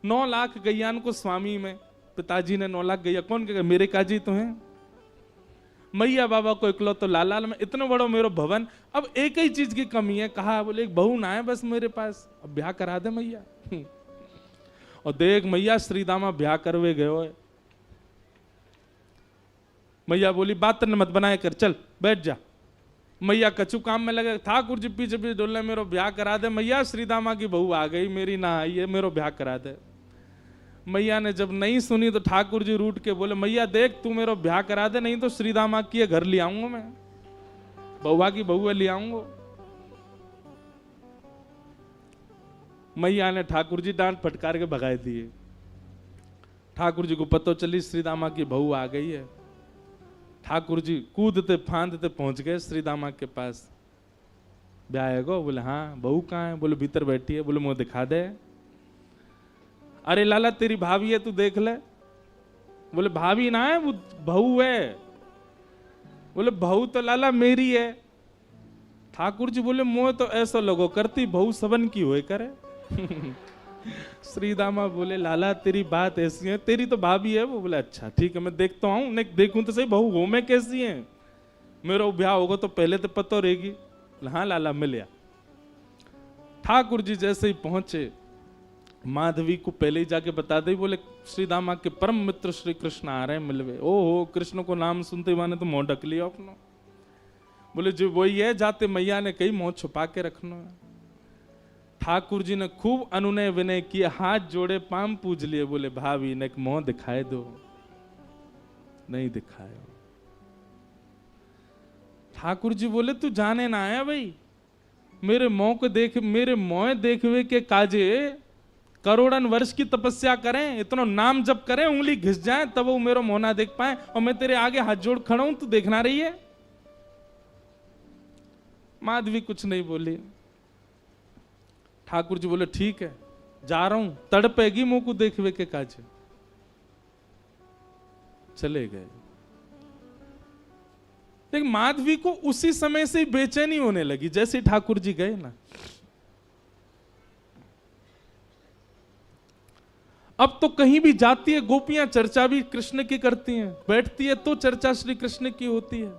9 लाख गैयान को स्वामी में, पिताजी ने 9 लाख गैया, कौन कहेगा मेरे काजी तो हैं। मैया बाबा को इकलौतो लाल में, इतना बड़ो मेरो भवन, अब एक ही चीज की कमी है, कहा बोले एक बहू ना है बस मेरे पास, अब ब्याह करा दे मैया। और देख मैया श्रीदामा ब्याह करवे गयो है। मैया बोली बात न मत बनाए कर, चल बैठ जा। मैया कछु काम में लगे, ठाकुर जी पीछे पीछे डोलने, मेरो ब्याह करा दे मैया, श्रीदामा की बहू आ गई, मेरी ना आई है, मेरो ब्याह करा दे। मैया ने जब नहीं सुनी तो ठाकुर जी रूठ के बोले मैया देख तू मेरो ब्याह करा दे, नहीं तो श्रीदामा की घर ले आऊंगा मैं, बउआ की बहू ले आऊंगा। मैया ने ठाकुर जी डांट फटकार के भगाए दिए। ठाकुर जी को पता चली श्रीदामा की बहू आ गई है। ठाकुर जी कूदते फांदते पहुंच गए श्रीदामा के पास। ब्याह है गो? बोले हाँ। बहू कहाँ है? बोले भीतर बैठी है। बोले मुंह दिखा दे। अरे लाला तेरी भाभी है, तू देख ले। बोले भाभी ना है, वो बहू है। बोले बहू तो लाला मेरी है। ठाकुर जी बोले मोह तो ऐसा लगो करती, बहू सबन की होए करे। श्रीदामा बोले लाला तेरी बात ऐसी है, तेरी तो भाभी है। वो बोले अच्छा ठीक है, मैं देखता हूँ, नहीं देखूं तो सही बहू हो मैं कैसी है, मेरा ब्याह होगा तो पहले तो पता रहेगी। हाँ लाला मिल गया। ठाकुर जी जैसे ही पहुंचे, माधवी को पहले ही जाके बता दे, बोले श्रीदामा के परम मित्र श्री कृष्ण आ रहे हैं मिलवे। ओहो, कृष्ण को नाम सुनते ही माने तो मुंह ढक लिया अपना। बोले जो वही है, जाते मैया ने कही मुंह छुपा के रखना है। ठाकुर जी ने खूब अनुनय विनय किए, हाथ जोड़े पाम पूज लिए। बोले भाभी ने एक मुंह दिखाए दो। नहीं दिखाया। ठाकुर जी बोले तू जाने ना आया भाई, मेरे मुंह को देख, मेरे मुंह देखवे के काजे करोड़न वर्ष की तपस्या करें, इतना नाम जप करें, उंगली घिस जाए तब वो मेरा मुंह ना देख पाए, और मैं तेरे आगे हाथ जोड़ खड़ा हूं, तू देखना रही है। माधवी कुछ नहीं बोली। ठाकुर जी बोले ठीक है जा रहा हूं, तड़पेगी मुंह को देखवे के काजे। चले गए। लेकिन माधवी को उसी समय से बेचैनी होने लगी जैसे ठाकुर जी गए ना। अब तो कहीं भी जाती है गोपियां चर्चा भी कृष्ण की करती हैं, बैठती है तो चर्चा श्री कृष्ण की होती है,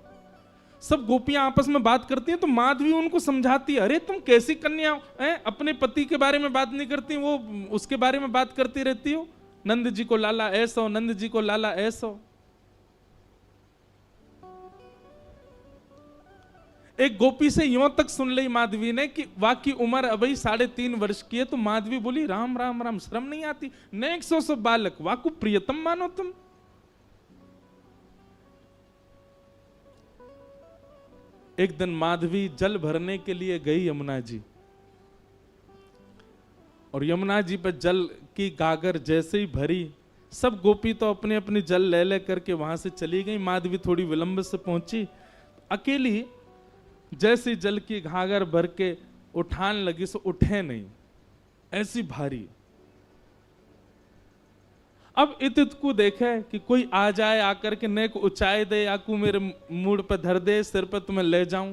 सब गोपियां आपस में बात करती हैं। तो माधवी उनको समझाती है, अरे तुम कैसी कन्या हो, अपने पति के बारे में बात नहीं करती, वो उसके बारे में बात करती रहती हो। नंद जी को लाला ऐसा हो, नंद जी को लाला ऐसा हो। एक गोपी से यूं तक सुन ली माधवी ने कि वाकई उम्र अभी 3.5 वर्ष की है। तो माधवी बोली राम राम राम, शर्म नहीं आती, नेक सो बालक, वाकु प्रियतम मानो तुम। एक दिन माधवी जल भरने के लिए गई यमुना जी, और यमुना जी पर जल की गागर जैसे ही भरी, सब गोपी तो अपने अपनी जल ले ले करके वहां से चली गई। माधवी थोड़ी विलंब से पहुंची, अकेली जैसे जल की घागर भर के उठान लगी सो उठे नहीं, ऐसी भारी। अब इत को देखे कि कोई आ जाए, आकर के नेक ऊंचाई दे, आकू मेरे मूड पे धर दे, सिर पे तुम्हें ले जाऊं।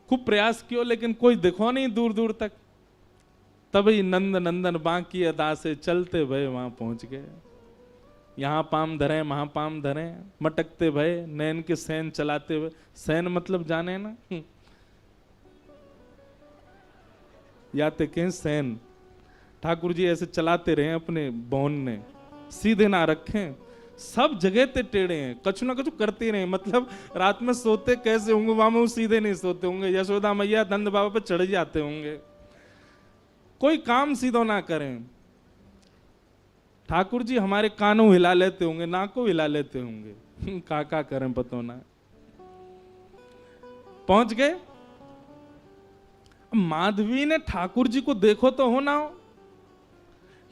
खूब प्रयास किया लेकिन कोई दिखो नहीं दूर दूर तक। तभी नंद नंदन बांकी अदा से चलते भय वहां पहुंच गए। यहां पाम धरे वहां पाम धरे, मटकते भय नैन के सैन चलाते हुए। सैन मतलब जाने ना, याते के सैन। ठाकुर जी ऐसे चलाते रहे अपने बौन ने, सीधे ना रखें, सब जगह ते टेढ़े हैं, कछु ना कछु करते रहे। मतलब रात में सोते कैसे होंगे, वहां सीधे नहीं सोते होंगे, यशोदा मैया नंद बाबा पे चढ़ जाते होंगे, कोई काम सीधो ना करें। ठाकुर जी हमारे कानों हिला लेते होंगे, नाकों हिला लेते होंगे, का करें पतो ना। पहुंच गए। माधवी ने ठाकुर जी को देखो तो हो ना हो,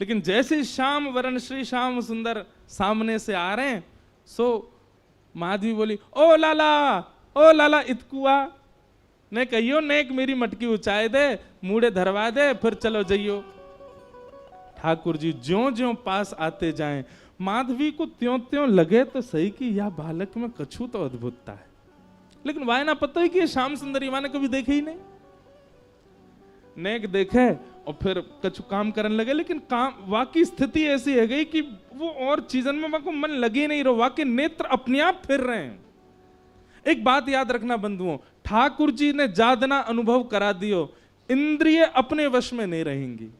लेकिन जैसे श्याम वरण श्री श्याम सुंदर सामने से आ रहे हैं, सो माधवी बोली ओ लाला इतकुआ ने कहियो, नेक मेरी मटकी उचाए दे, मूड़े धरवा दे, फिर चलो जाइयो। ठाकुर जी ज्यों ज्यों पास आते जाएं, माधवी को त्यों त्यों लगे तो सही कि यह बालक में कछु तो अद्भुतता है, लेकिन वाय ना पता है कि ये श्याम सुंदरी माने कभी देखे ही नहीं। नेक देखे और फिर कछु काम करने लगे, लेकिन काम वाकई स्थिति ऐसी है गई कि वो और चीजन में को मन लगे नहीं रहो, वाकई नेत्र अपने आप फिर रहे हैं। एक बात याद रखना बंधुओं, ठाकुर जी ने जादना अनुभव करा दियो, इंद्रिय अपने वश में नहीं रहेंगी।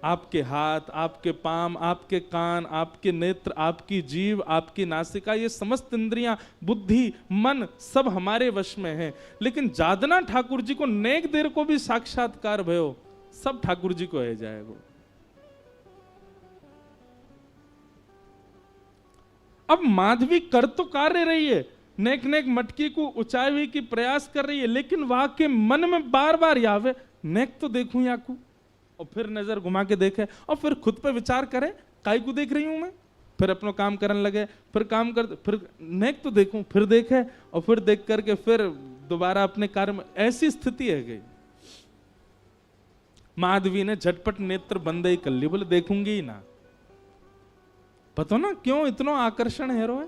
आपके हाथ, आपके पाम, आपके कान, आपके नेत्र, आपकी जीभ, आपकी नासिका, ये समस्त इंद्रियां, बुद्धि, मन सब हमारे वश में है। लेकिन जादना ठाकुर जी को नेक देर को भी साक्षात्कार भयो, सब ठाकुर जी को है जाएगा। अब माधवी कर तो कार्य रही है, नेक नेक मटकी को ऊंचाई की प्रयास कर रही है, लेकिन वहां के मन में बार बार यावे नेक तो देखूं याकू, और फिर नजर घुमा के देखे और फिर खुद पे विचार करे काई को देख रही हूं मैं, फिर अपना काम करने लगे, फिर काम कर, फिर नेक तो देखूं, फिर देखे और फिर देख करके फिर दोबारा अपने कार्य में, ऐसी स्थिति है गई। माधवी ने झटपट नेत्र बंद ही कर ली, बोले देखूंगी ही ना। पता ना क्यों इतना आकर्षण है रो।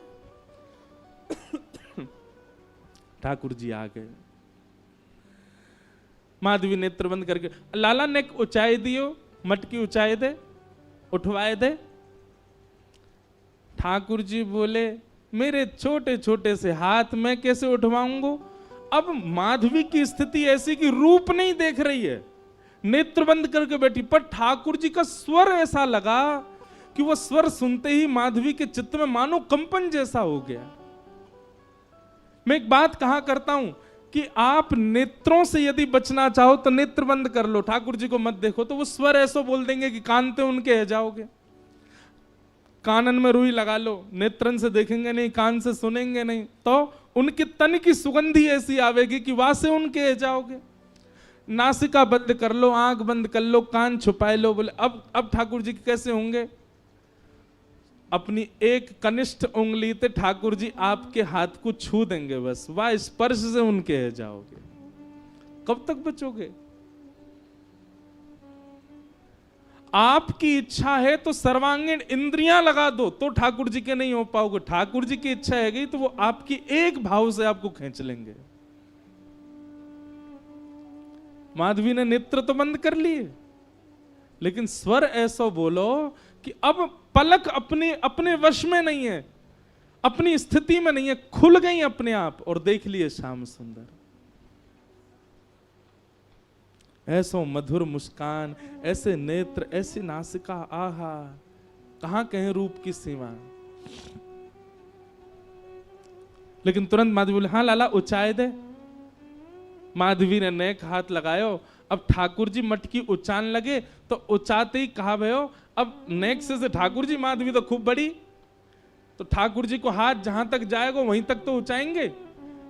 ठाकुर जी आ गए, माधवी नेत्र बंद करके, लाला नेक ऊंचाई दियो, मटकी ऊंचाई दे, उठवाए दे। ठाकुर जी बोले मेरे छोटे छोटे से हाथ मैं कैसे उठवाऊंगा। अब माधवी की स्थिति ऐसी कि रूप नहीं देख रही है, नेत्र बंद करके बैठी, पर ठाकुर जी का स्वर ऐसा लगा कि वो स्वर सुनते ही माधवी के चित्त में मानो कंपन जैसा हो गया। मैं एक बात कहा करता हूं कि आप नेत्रों से यदि बचना चाहो तो नेत्र बंद कर लो, ठाकुर जी को मत देखो, तो वो स्वर ऐसा बोल देंगे कि कानते उनके है जाओगे। कानन में रुई लगा लो, नेत्रन से देखेंगे नहीं, कान से सुनेंगे नहीं, तो उनके तन की सुगंधी ऐसी आवेगी कि वहां से उनके है जाओगे। नासिका बंद कर लो, आंख बंद कर लो, कान छुपाए लो, बोले अब ठाकुर जी कैसे होंगे। अपनी एक कनिष्ठ उंगली से ठाकुर जी आपके हाथ को छू देंगे, बस वह स्पर्श से उनके है जाओगे। कब तक बचोगे। आपकी इच्छा है तो सर्वांगीण इंद्रियां लगा दो तो ठाकुर जी के नहीं हो पाओगे। ठाकुर जी की इच्छा है गई तो वो आपकी एक भाव से आपको खींच लेंगे। माधवी ने नेत्र तो बंद कर लिए, लेकिन स्वर ऐसा बोलो कि अब पलक अपने वश में नहीं है, अपनी स्थिति में नहीं है, खुल गई अपने आप और देख लिए श्याम सुंदर। ऐसो मधुर मुस्कान, ऐसे नेत्र, ऐसी नासिका, आहा कहां कहें रूप की सीमा। लेकिन तुरंत माधवी बोले हाँ लाला ऊंचाई दे। माधवी ने नेक हाथ लगायो। अब ठाकुर जी मटकी उच्चान लगे तो उच्चाते ही कहा भयो, अब नेक से ठाकुर जी, माधवी तो खूब बड़ी, तो ठाकुर जी को हाथ जहां तक जाएगा वहीं तक तो ऊंचाएंगे।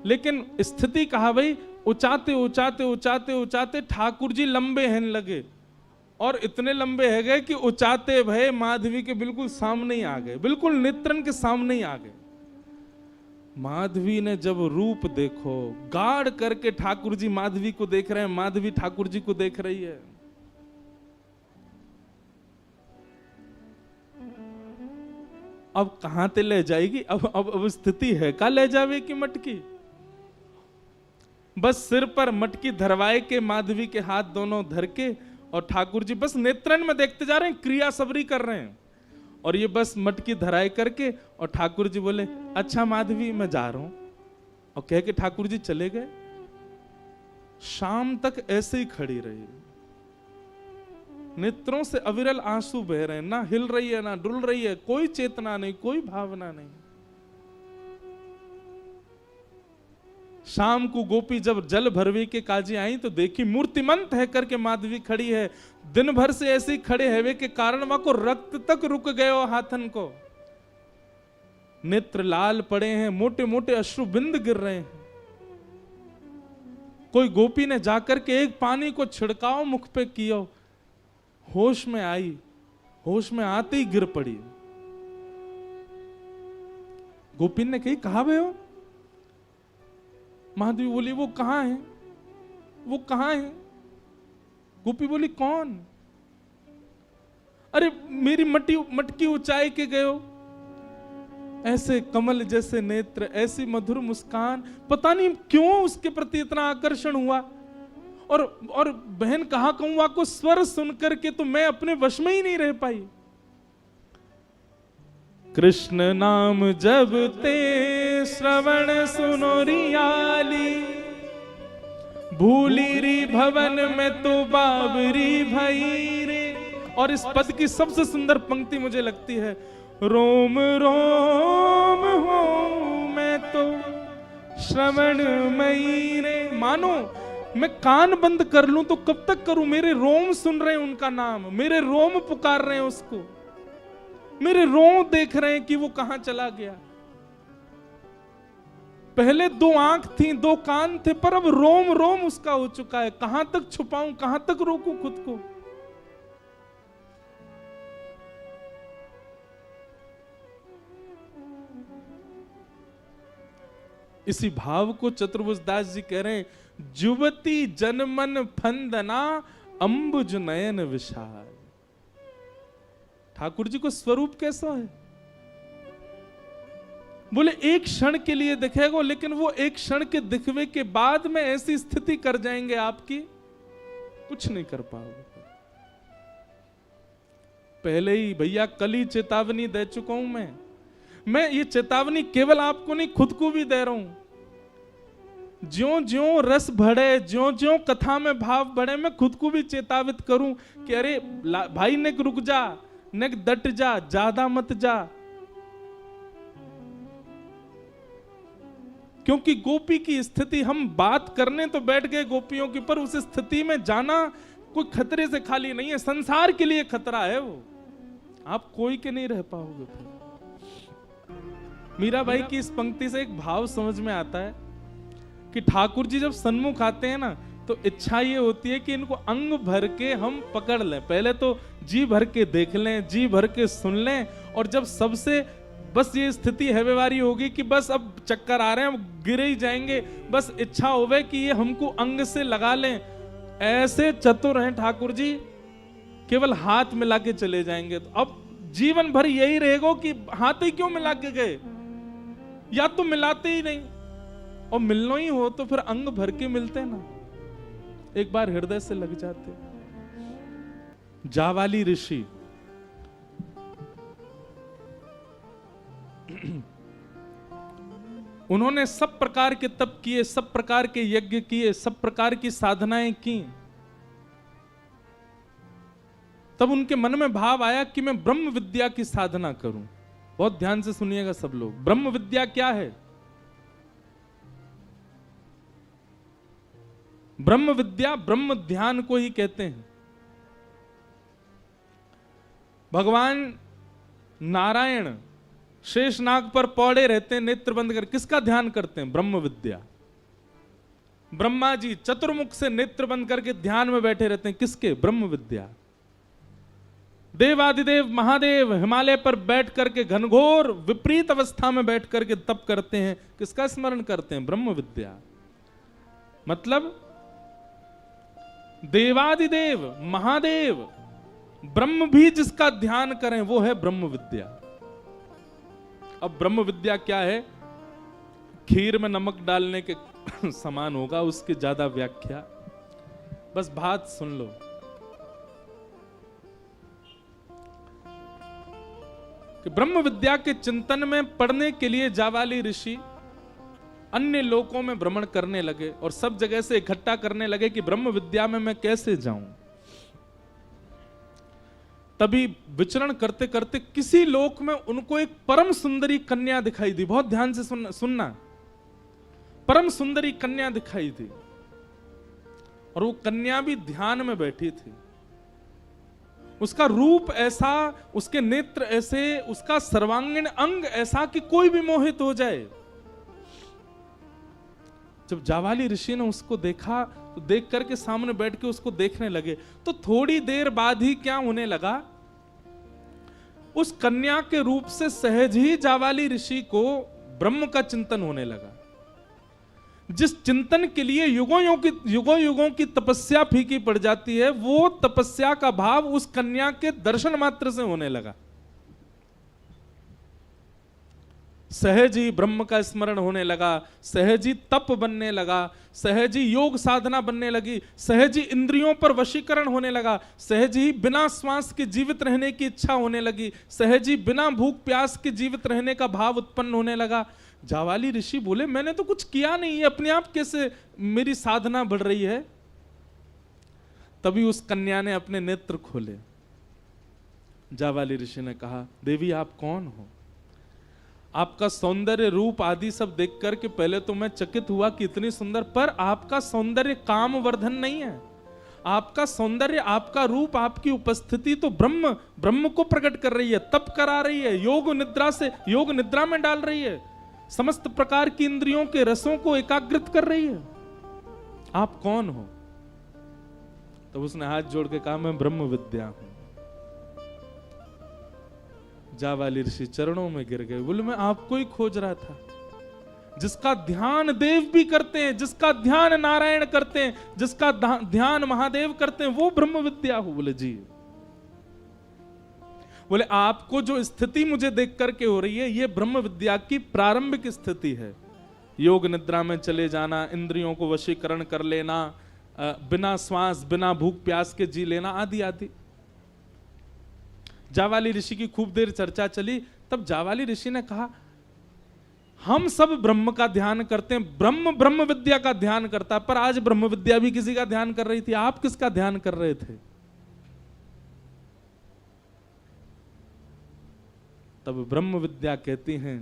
लेकिन स्थिति कहा भाई उचाते उचाते उचाते उचाते ठाकुर जी लंबे हैं लगे, और इतने लंबे है गए कि उचाते भय माधवी के बिल्कुल सामने ही आ गए, बिल्कुल नेत्रन के सामने ही आ गए। माधवी ने जब रूप देखो, गाढ़ करके ठाकुर जी माधवी को देख रहे हैं, माधवी ठाकुर जी को देख रही है। अब कहां ते ले जाएगी। अब स्थिति है का ले जावे की मटकी। बस सिर पर मटकी धरवाए के माधवी के हाथ दोनों धर के, और ठाकुर जी बस नेत्रन में देखते जा रहे हैं, क्रिया सबरी कर रहे हैं, और ये बस मटकी धराए करके, और ठाकुर जी बोले अच्छा माधवी मैं जा रहा हूं, और कह के ठाकुर जी चले गए। शाम तक ऐसे ही खड़ी रही, नेत्रों से अविरल आंसू बह रहे हैं, ना हिल रही है ना डुल रही है, कोई चेतना नहीं, कोई भावना नहीं। शाम को गोपी जब जल भरवी के काजी आई तो देखी मूर्तिमंत है करके माधवी खड़ी है। दिन भर से ऐसे खड़े हैवे के कारण वहां को रक्त तक रुक गए हाथन को, नेत्र लाल पड़े हैं, मोटे मोटे अश्रु बिंद गिर रहे हैं। कोई गोपी ने जाकर के एक पानी को छिड़काव मुख पे किया, होश में आई, होश में आते ही गिर पड़ी। गोपी ने कही कहा भे हो। माधवी बोली वो कहां है, वो कहां है। गोपी बोली कौन। अरे मेरी मटकी ऊंचाई के गए हो, ऐसे कमल जैसे नेत्र, ऐसी मधुर मुस्कान, पता नहीं क्यों उसके प्रति इतना आकर्षण हुआ। और बहन कहा कहूँ को स्वर सुन करके तो मैं अपने वश में ही नहीं रह पाई। कृष्ण नाम जब ते श्रवण सुनो रियाली, भूली री भवन में तो बाबरी भई रे। और इस पद की सबसे सुंदर पंक्ति मुझे लगती है, रोम रोम हो मैं तो श्रवण मई रे। मानो मैं कान बंद कर लूं तो कब तक करूं, मेरे रोम सुन रहे हैं उनका नाम, मेरे रोम पुकार रहे हैं उसको, मेरे रोम देख रहे हैं कि वो कहां चला गया। पहले 2 आंख थी, 2 कान थे, पर अब रोम रोम उसका हो चुका है। कहां तक छुपाऊं, कहां तक रोकूं खुद को। इसी भाव को चतुर्भुजदास जी कह रहे हैं, जुवती जनमन फंदना अंबुज नयन विशाल। ठाकुर जी को स्वरूप कैसा है? बोले एक क्षण के लिए दिखेगा, लेकिन वो एक क्षण के दिखवे के बाद में ऐसी स्थिति कर जाएंगे आपकी, कुछ नहीं कर पाओगे। पहले ही भैया कल ही चेतावनी दे चुका हूं मैं ये चेतावनी केवल आपको नहीं, खुद को भी दे रहा हूं। ज्यों ज्यों रस बढ़े, ज्यों ज्यों कथा में भाव बढ़े, मैं खुद को भी चेतावित करूं कि अरे भाई नेक रुक जा, नेक डट जा, ज्यादा मत जा। क्योंकि गोपी की स्थिति, हम बात करने तो बैठ गए गोपियों की, पर उस स्थिति में जाना कोई खतरे से खाली नहीं है। संसार के लिए खतरा है वो, आप कोई के नहीं रह पाओगे। फिर मीराबाई की इस पंक्ति से एक भाव समझ में आता है कि ठाकुर जी जब सन्मुख आते हैं ना, तो इच्छा ये होती है कि इनको अंग भर के हम पकड़ लें। पहले तो जी भर के देख लें, जी भर के सुन लें, और जब सबसे बस ये स्थिति है व्यवहारी होगी कि बस अब चक्कर आ रहे हैं, हम गिरे ही जाएंगे, बस इच्छा होवे कि ये हमको अंग से लगा लें। ऐसे चतुर हैं ठाकुर जी, केवल हाथ मिला के चले जाएंगे। तो अब जीवन भर यही रहेगा कि हाथ ही क्यों मिला के गए, या तो मिलाते ही नहीं, और मिलना ही हो तो फिर अंग भर के मिलते ना, एक बार हृदय से लग जाते। जावाली ऋषि उन्होंने सब प्रकार के तप किए, सब प्रकार के यज्ञ किए, सब प्रकार की साधनाएं की। तब उनके मन में भाव आया कि मैं ब्रह्म विद्या की साधना करूं। बहुत ध्यान से सुनिएगा सब लोग, ब्रह्म विद्या क्या है? ब्रह्म विद्या ब्रह्म ध्यान को ही कहते हैं। भगवान नारायण शेषनाग पर पौड़े रहते हैं, नेत्र बंद कर, किसका ध्यान करते हैं? ब्रह्म विद्या। ब्रह्मा जी चतुर्मुख से नेत्र बंद करके ध्यान में बैठे रहते हैं, किसके? ब्रह्म विद्या। देवादिदेव महादेव हिमालय पर बैठ करके घनघोर विपरीत अवस्था में बैठ करके तप करते हैं, किसका स्मरण करते हैं? ब्रह्म विद्या। मतलब देवादिदेव महादेव ब्रह्म भी जिसका ध्यान करें वो है ब्रह्म विद्या। अब ब्रह्म विद्या क्या है? खीर में नमक डालने के समान होगा, उसकी ज्यादा व्याख्या, बस बात सुन लो। कि ब्रह्म विद्या के चिंतन में पढ़ने के लिए जावाली ऋषि अन्य लोकों में भ्रमण करने लगे और सब जगह से इकट्ठा करने लगे कि ब्रह्म विद्या में मैं कैसे जाऊं। तभी विचरण करते करते किसी लोक में उनको एक परम सुंदरी कन्या दिखाई दी। बहुत ध्यान से सुनना, परम सुंदरी कन्या दिखाई दी, और वो कन्या भी ध्यान में बैठी थी। उसका रूप ऐसा, उसके नेत्र ऐसे, उसका सर्वांगीण अंग ऐसा कि कोई भी मोहित हो जाए। जब जावाली ऋषि ने उसको देखा तो देख करके सामने बैठ के उसको देखने लगे, तो थोड़ी देर बाद ही क्या होने लगा, उस कन्या के रूप से सहज ही जावाली ऋषि को ब्रह्म का चिंतन होने लगा। जिस चिंतन के लिए युगों युगों की तपस्या फीकी पड़ जाती है, वो तपस्या का भाव उस कन्या के दर्शन मात्र से होने लगा। सहज ही ब्रह्म का स्मरण होने लगा, सहज ही तप बनने लगा, सहज ही योग साधना बनने लगी, सहज ही इंद्रियों पर वशीकरण होने लगा, सहज ही बिना श्वास के जीवित रहने की इच्छा होने लगी, सहज ही बिना भूख प्यास के जीवित रहने का भाव उत्पन्न होने लगा। जावाली ऋषि बोले मैंने तो कुछ किया नहीं है, अपने आप कैसे मेरी साधना बढ़ रही है। तभी उस कन्या ने अपने नेत्र खोले। जावाली ऋषि ने कहा, देवी आप कौन हो? आपका सौंदर्य रूप आदि सब देख कर के पहले तो मैं चकित हुआ कि इतनी सुंदर, पर आपका सौंदर्य काम वर्धन नहीं है। आपका सौंदर्य, आपका रूप, आपकी उपस्थिति तो ब्रह्म को प्रकट कर रही है, तप करा रही है, योग निद्रा में डाल रही है, समस्त प्रकार की इंद्रियों के रसों को एकाग्रित कर रही है। आप कौन हो? तो उसने हाथ जोड़ के कहा, मैं ब्रह्म विद्या हूं। जावाली ऋषि चरणों में गिर गए, बोले मैं आपको ही खोज रहा था। जिसका ध्यान देव भी करते हैं, जिसका ध्यान नारायण करते हैं, जिसका ध्यान महादेव करते हैं, वो ब्रह्म विद्या हो। बोले जी। बोले आपको जो स्थिति मुझे देख करके हो रही है, ये ब्रह्म विद्या की प्रारंभिक स्थिति है। योग निद्रा में चले जाना, इंद्रियों को वशीकरण कर लेना, बिना श्वास बिना भूख प्यास के जी लेना, आदि आदि। जावाली ऋषि की खूब देर चर्चा चली। तब जावाली ऋषि ने कहा, हम सब ब्रह्म का ध्यान करते हैं, ब्रह्म विद्या का ध्यान करता है, पर आज ब्रह्म विद्या भी किसी का ध्यान कर रही थी, आप किसका ध्यान कर रहे थे? तब ब्रह्म विद्या कहती हैं,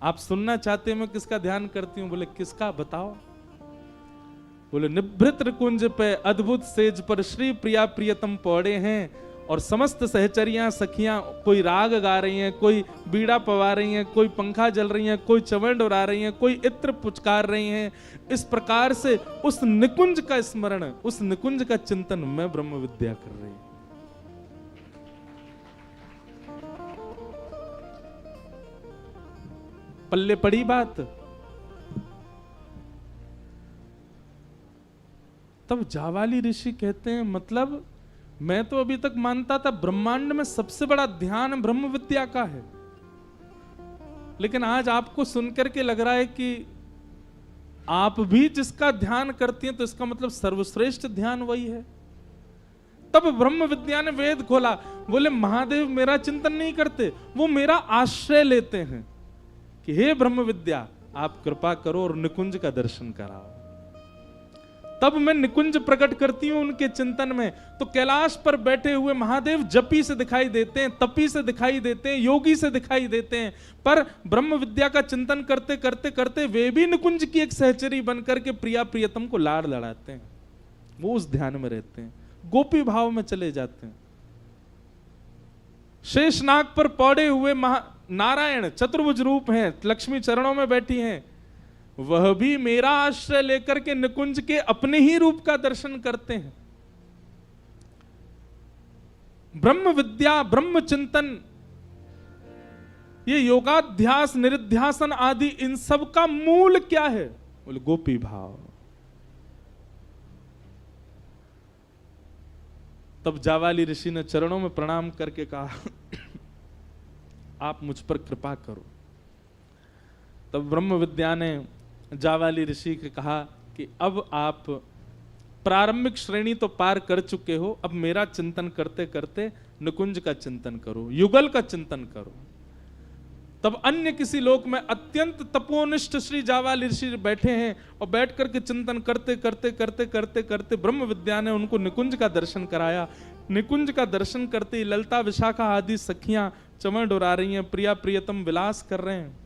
आप सुनना चाहते हैं मैं किसका ध्यान करती हूं? बोले किसका, बताओ। बोले निभृत कुंज पे अद्भुत सेज पर श्री प्रिया प्रियतम पौड़े हैं, और समस्त सहचरियां सखियां कोई राग गा रही हैं, कोई बीड़ा पवा रही हैं, कोई पंखा जल रही हैं, कोई चवण उड़ा रही हैं, कोई इत्र पुचकार रही हैं। इस प्रकार से उस निकुंज का स्मरण, उस निकुंज का चिंतन में ब्रह्म विद्या कर रही है। पल्ले पड़ी बात। तब जावाली ऋषि कहते हैं, मतलब मैं तो अभी तक मानता था ब्रह्मांड में सबसे बड़ा ध्यान ब्रह्म विद्या का है, लेकिन आज आपको सुनकर के लग रहा है कि आप भी जिसका ध्यान करती हैं तो इसका मतलब सर्वश्रेष्ठ ध्यान वही है। तब ब्रह्म विद्या ने वेद खोला। बोले महादेव मेरा चिंतन नहीं करते, वो मेरा आश्रय लेते हैं कि हे ब्रह्म विद्या आप कृपा करो और निकुंज का दर्शन कराओ। तब मैं निकुंज प्रकट करती हूं उनके चिंतन में। तो कैलाश पर बैठे हुए महादेव जपी से दिखाई देते हैं, तपी से दिखाई देते हैं, योगी से दिखाई देते हैं, पर ब्रह्म विद्या का चिंतन करते करते करते वे भी निकुंज की एक सहचरी बनकर के प्रिया प्रियतम को लाड़ लड़ाते हैं। वो उस ध्यान में रहते हैं, गोपी भाव में चले जाते हैं। शेषनाग पर पौड़े हुए नारायण चतुर्भुज रूप हैं, लक्ष्मी चरणों में बैठी हैं, वह भी मेरा आश्रय लेकर के निकुंज के अपने ही रूप का दर्शन करते हैं। ब्रह्म विद्या, ब्रह्म चिंतन, ये योगाध्यास, निरिध्यासन आदि, इन सब का मूल क्या है? बोले गोपी भाव। तब जावाली ऋषि ने चरणों में प्रणाम करके कहा, आप मुझ पर कृपा करो। तब ब्रह्म विद्या ने जावाली ऋषि के कहा कि अब आप प्रारंभिक श्रेणी तो पार कर चुके हो, अब मेरा चिंतन करते करते निकुंज का चिंतन करो, युगल का चिंतन करो। तब अन्य किसी लोक में अत्यंत तपोनिष्ठ श्री जावाली ऋषि बैठे हैं और बैठ करके चिंतन करते करते करते करते करते ब्रह्म विद्या ने उनको निकुंज का दर्शन कराया। निकुंज का दर्शन करते ही ललता विशाखा आदि सखियां चमड़ उड़ा रही हैं, प्रिया प्रियतम विलास कर रहे हैं।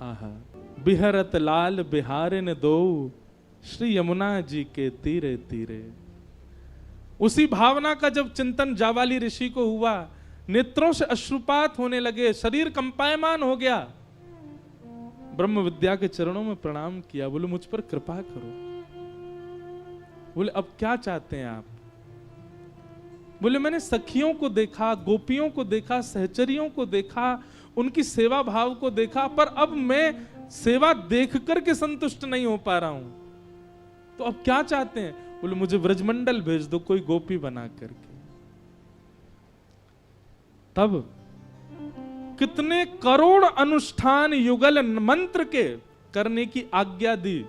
आहा, बिहरत लाल बिहारे ने दो श्री यमुना जी के तीरे तीरे। उसी भावना का जब चिंतन जावाली ऋषि को हुआ, नेत्रों से अश्रुपात होने लगे, शरीर कंपायमान हो गया। ब्रह्म विद्या के चरणों में प्रणाम किया, बोले मुझ पर कृपा करो। बोले अब क्या चाहते हैं आप? बोले मैंने सखियों को देखा, गोपियों को देखा, सहचरियों को देखा, उनकी सेवा भाव को देखा, पर अब मैं सेवा देख करके संतुष्ट नहीं हो पा रहा हूं, तो अब क्या चाहते हैं? बोले मुझे ब्रजमंडल भेज दो, कोई गोपी बना करके। तब कितने करोड़ अनुष्ठान युगल मंत्र के करने की आज्ञा दी,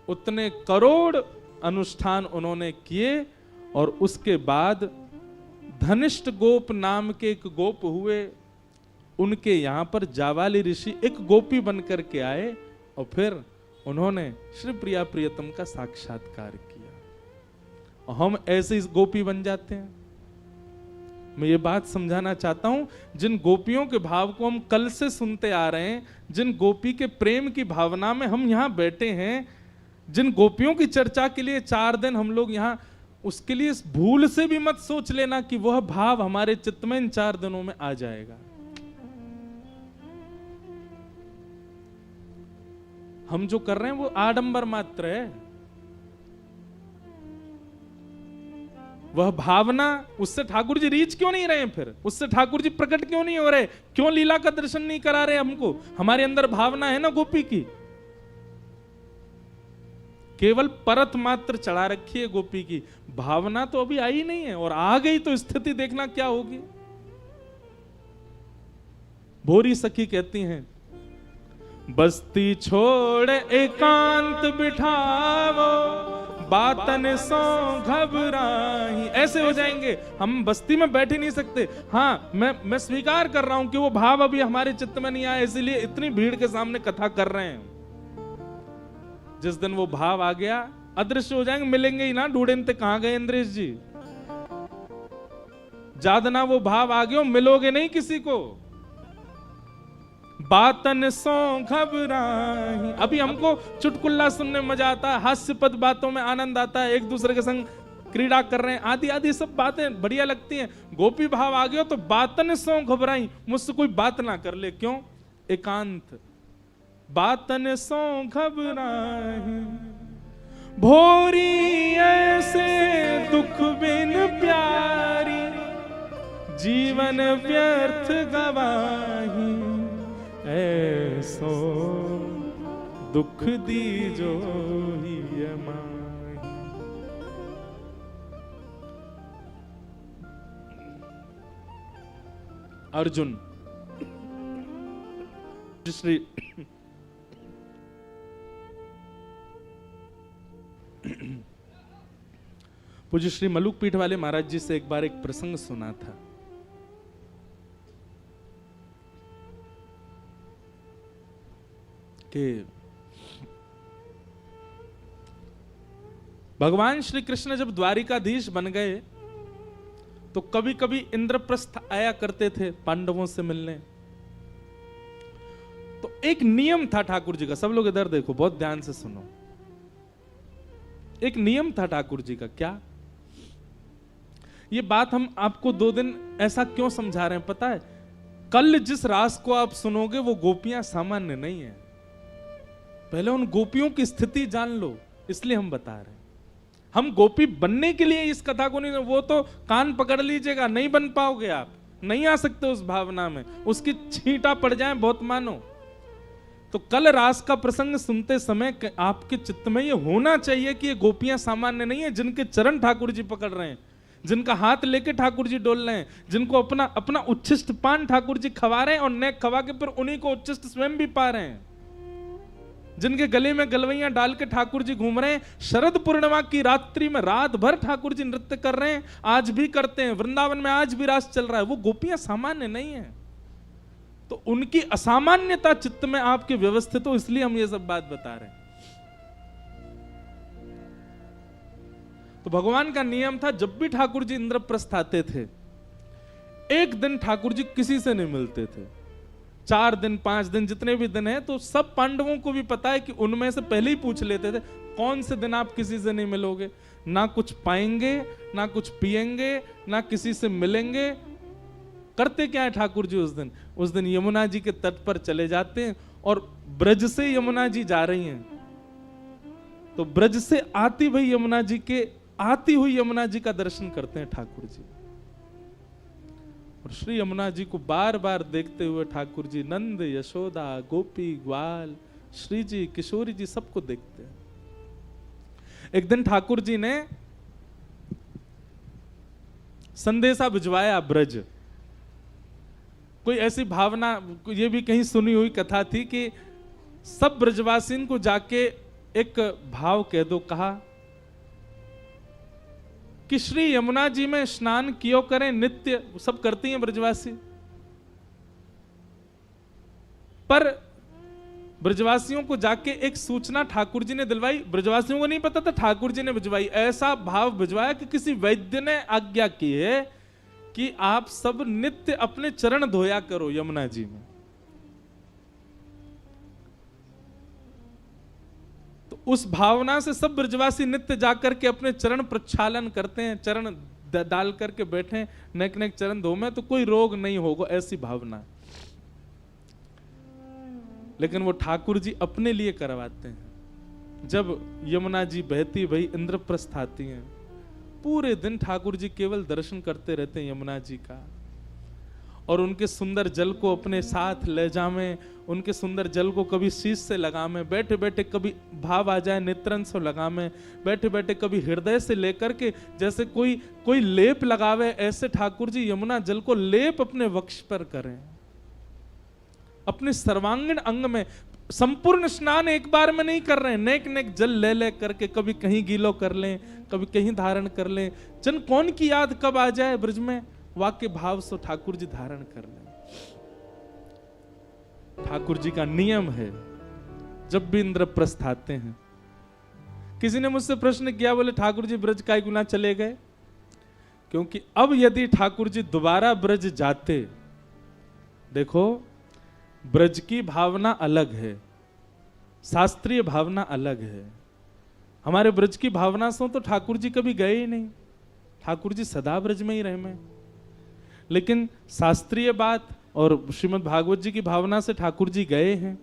उतने करोड़ अनुष्ठान उन्होंने किए। और उसके बाद धनिष्ठ गोप नाम के एक गोप हुए, उनके यहां पर जावाली ऋषि एक गोपी बनकर के आए और फिर उन्होंने श्री प्रिया प्रियतम का साक्षात्कार किया। और हम ऐसे इस गोपी बन जाते हैं। मैं ये बात समझाना चाहता हूं, जिन गोपियों के भाव को हम कल से सुनते आ रहे हैं, जिन गोपी के प्रेम की भावना में हम यहां बैठे हैं, जिन गोपियों की चर्चा के लिए 4 दिन हम लोग यहां, उसके लिए भूल से भी मत सोच लेना कि वह भाव हमारे चित्त में इन 4 दिनों में आ जाएगा। हम जो कर रहे हैं वो आडंबर मात्र है। वह भावना, उससे ठाकुर जी रीच क्यों नहीं रहे? फिर उससे ठाकुर जी प्रकट क्यों नहीं हो रहे? क्यों लीला का दर्शन नहीं करा रहे हमको? हमारे अंदर भावना है ना गोपी की, केवल परत मात्र चढ़ा रखी है गोपी की, भावना तो अभी आई नहीं है। और आ गई तो स्थिति देखना क्या होगी। भोरी सखी कहती हैं, बस्ती छोड़ एकांत बिठावो, बातन सो घबराही। ऐसे हो जाएंगे, हम बस्ती में बैठ ही नहीं सकते। हाँ, मैं स्वीकार कर रहा हूं कि वो भाव अभी हमारे चित्त में नहीं आया, इसीलिए इतनी भीड़ के सामने कथा कर रहे हैं। जिस दिन वो भाव आ गया, अदृश्य हो जाएंगे, मिलेंगे ही ना। ढूंढते कहां गए इंद्रेश जी? जादना वो भाव आ गया, मिलोगे नहीं किसी को। बातन सो घबराही। अभी हमको चुटकुल्ला सुनने में मजा आता है, हास्यपद बातों में आनंद आता है, एक दूसरे के संग क्रीड़ा कर रहे हैं, आदि आदि सब बातें बढ़िया लगती हैं। गोपी भाव आ गया तो बातन सो घबराई, मुझसे कोई बात ना कर ले। क्यों? एकांत। बातन सो घबराही, भोरी ऐसे दुख बिन प्यारी, जीवन व्यर्थ गवाही, ऐसो दुख दीजो ही माही। अर्जुन श्री पूज्य श्री मलुक पीठ वाले महाराज जी से एक बार एक प्रसंग सुना था कि भगवान श्री कृष्ण जब द्वारिकाधीश बन गए तो कभी कभी इंद्रप्रस्थ आया करते थे पांडवों से मिलने। तो एक नियम था ठाकुर जी का, सब लोग इधर देखो, बहुत ध्यान से सुनो। एक नियम था ठाकुर जी का। क्या? ये बात हम आपको 2 दिन ऐसा क्यों समझा रहे हैं पता है? कल जिस रास को आप सुनोगे वो गोपियां सामान्य नहीं है। पहले उन गोपियों की स्थिति जान लो, इसलिए हम बता रहे हैं। हम गोपी बनने के लिए इस कथा को नहीं, वो तो कान पकड़ लीजिएगा, नहीं बन पाओगे, आप नहीं आ सकते उस भावना में, उसकी छींटा पड़ जाए बहुत मानो। तो कल रास का प्रसंग सुनते समय आपके चित्त में ये होना चाहिए कि ये गोपियां सामान्य नहीं है, जिनके चरण ठाकुर जी पकड़ रहे हैं, जिनका हाथ लेके ठाकुर जी डोल रहे हैं, जिनको अपना अपना उच्छिष्ट पान ठाकुर जी खवा रहे हैं और नेक खवा के फिर उन्हीं को उच्छिष्ट स्वयं भी पा रहे हैं, जिनके गले में गलवैयां डाल के ठाकुर जी घूम रहे हैं। शरद पूर्णिमा की रात्रि में रात भर ठाकुर जी नृत्य कर रहे हैं, आज भी करते हैं, वृंदावन में आज भी रास चल रहा है। वो गोपियां सामान्य नहीं है, तो उनकी असामान्यता चित्त में आपके व्यवस्थित हो, इसलिए हम ये सब बात बता रहे हैं। तो भगवान का नियम था, जब भी ठाकुर जी इंद्रप्रस्थ आते थे, एक दिन ठाकुर जी किसी से नहीं मिलते थे। 4 दिन 5 दिन जितने भी दिन है, तो सब पांडवों को भी पता है कि उनमें से पहले ही पूछ लेते थे कौन से दिन आप किसी से नहीं मिलोगे, ना कुछ पाएंगे, ना कुछ पिएंगे, ना किसी से मिलेंगे। करते क्या है ठाकुर जी उस दिन यमुना जी के तट पर चले जाते हैं, और ब्रज से यमुना जी जा रही हैं, तो ब्रज से आती हुई यमुना जी का दर्शन करते हैं ठाकुर जी। और श्री यमुना जी को बार बार देखते हुए ठाकुर जी नंद, यशोदा, गोपी, ग्वाल, श्री जी, किशोरी जी सबको देखते हैं। एक दिन ठाकुर जी ने संदेशा भिजवाया ब्रज कोई ऐसी भावना, ये भी कहीं सुनी हुई कथा थी कि सब ब्रजवासियों को जाके एक भाव कह दो, कहा कि श्री यमुना जी में स्नान कियो करें नित्य, सब करती हैं ब्रजवासी, पर ब्रजवासियों को जाके एक सूचना ठाकुर जी ने दिलवाई, ब्रजवासियों को नहीं पता था, ठाकुर जी ने भिजवाई, ऐसा भाव भिजवाया कि किसी वैद्य ने आज्ञा की है कि आप सब नित्य अपने चरण धोया करो यमुना जी में। तो उस भावना से सब ब्रजवासी नित्य जाकर के अपने चरण प्रक्षालन करते हैं, चरण डाल करके बैठे, नेक नेक चरण धो में तो कोई रोग नहीं होगा, ऐसी भावना। लेकिन वो ठाकुर जी अपने लिए करवाते हैं। जब यमुना जी बहती भई इंद्रप्रस्थ आती हैं, पूरे दिन ठाकुर जी केवल दर्शन करते रहते हैं यमुना जी का, और उनके सुंदर जल को अपने साथ ले जावे, उनके सुंदर जल को कभी शीश से लगावे, बैठे बैठे कभी भाव आ जाए नेत्रन से लगावे, बैठे बैठे कभी हृदय से लेकर के जैसे कोई लेप लगावे, ऐसे ठाकुर जी यमुना जल को लेप अपने वक्ष पर करें, अपने सर्वांगीण अंग में। संपूर्ण स्नान एक बार में नहीं कर रहे हैं, नेक नेक जल ले ले करके, कभी कहीं गीलो कर लें, कभी कहीं धारण कर लें, जन कौन की याद कब आ जाए ब्रज में, वाक्य भाव से ठाकुर जी धारण कर लें। ठाकुर जी का नियम है, जब भी इंद्रप्रस्थ आते हैं। किसी ने मुझसे प्रश्न किया, बोले ठाकुर जी ब्रज काय गुना चले गए? क्योंकि अब यदि ठाकुर जी दोबारा ब्रज जाते, देखो ब्रज की भावना अलग है, शास्त्रीय भावना अलग है। हमारे ब्रज की भावना से तो ठाकुर जी कभी गए ही नहीं, ठाकुर जी सदा ब्रज में ही रहे में। लेकिन शास्त्रीय बात और श्रीमद् भागवत जी की भावना से ठाकुर जी गए हैं।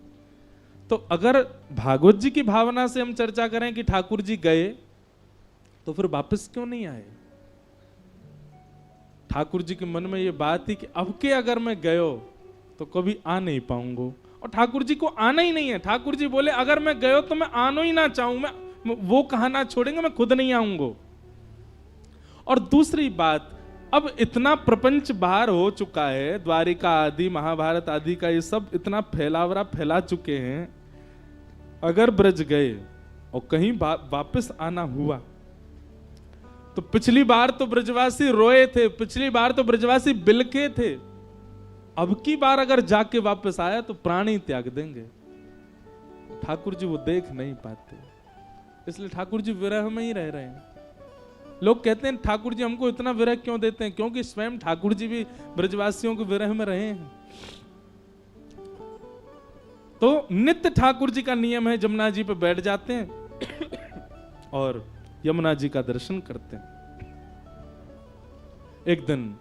तो अगर भागवत जी की भावना से हम चर्चा करें कि ठाकुर जी गए, तो फिर वापस क्यों नहीं आए? ठाकुर जी के मन में ये बात थी कि अब के अगर मैं गयो तो कभी आ नहीं पाऊंगा, और ठाकुर जी को आना ही नहीं है। ठाकुर जी बोले अगर मैं गयो तो मैं आना ही ना चाहूं, मैं वो कहा ना छोड़ेंगे, मैं खुद नहीं आऊंगा। और दूसरी बात, अब इतना प्रपंच बाहर हो चुका है, द्वारिका आदि महाभारत आदि का ये सब इतना फैलावरा फैला चुके हैं, अगर ब्रज गए और कहीं वापस आना हुआ तो पिछली बार तो ब्रजवासी रोए थे, पिछली बार तो ब्रजवासी बिलके थे, अब की बार अगर जाके वापस आया तो प्राण ही त्याग देंगे। ठाकुर जी वो देख नहीं पाते, इसलिए ठाकुर जी विरह में ही रह रहे हैं। लोग कहते हैं ठाकुर जी हमको इतना विरह क्यों देते हैं? क्योंकि स्वयं ठाकुर जी भी ब्रजवासियों के विरह में रहे हैं। तो नित्य ठाकुर जी का नियम है, यमुना जी पे बैठ जाते हैं और यमुना जी का दर्शन करते हैं। एक दिन